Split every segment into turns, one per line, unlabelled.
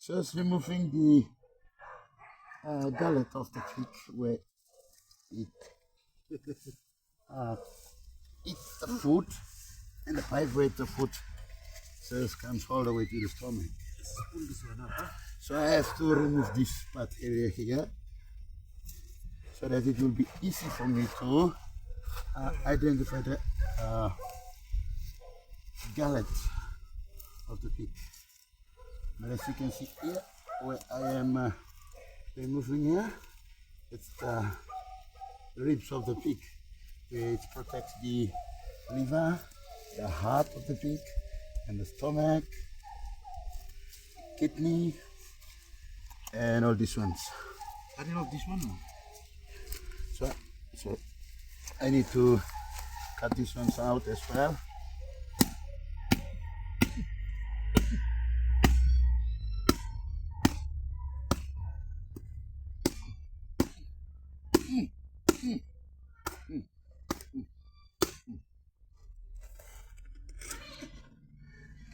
Just removing the gullet of the pig where it uh, eats the food, and the pipe where the food just comes all the way to the stomach. So I have to remove this part area here so that it will be easy for me to identify the gullet of the pig. But as you can see here, where I am removing here, it's the ribs of the pig, which protects the liver, the heart of the pig, and the stomach, kidney, and all these ones.
I didn't know this one.
So I need to cut these ones out as well.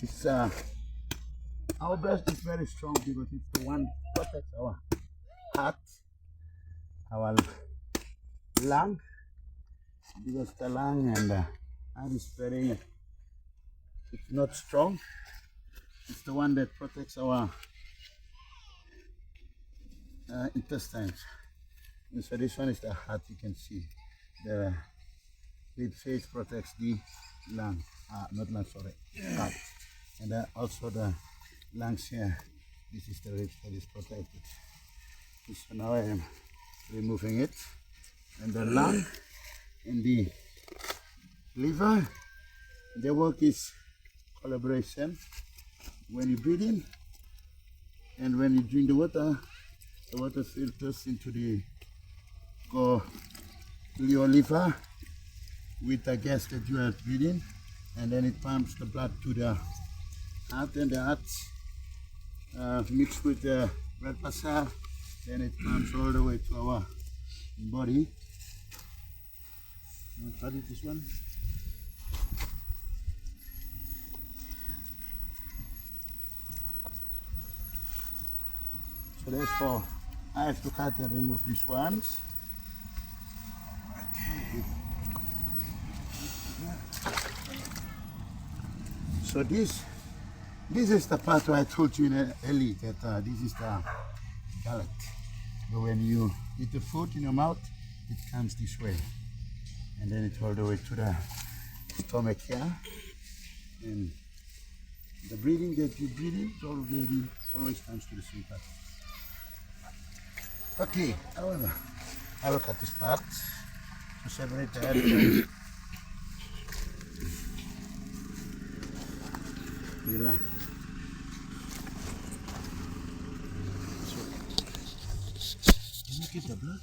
It's our breast is very strong because it's the one that protects our heart, our lung, because the lung and heart is very, it's not strong. It's the one that protects our intestines. And so this one is the heart. You can see the rib face protects the lung, not lung, sorry, heart. And also the lungs here. This is the ribs that is protected. So now I am removing it, and the lung and the liver. Their work is collaboration. When you breathe in and when you drink the water filters into the go to your liver with the gas that you are breathing, and then it pumps the blood to the heart, and the heart mixed with the red blood cell, then it pumps all the way to our body. What is this one? So therefore, I have to cut and remove these ones. Okay. So this is the part where I told you earlier that this is the gullet. But when you eat the food in your mouth, it comes this way, and then it's all the way to the stomach here. And the breathing that you breathe in always comes to the same part. Okay, however, I will cut this part to separate the head from the lung. So, can you keep the blood?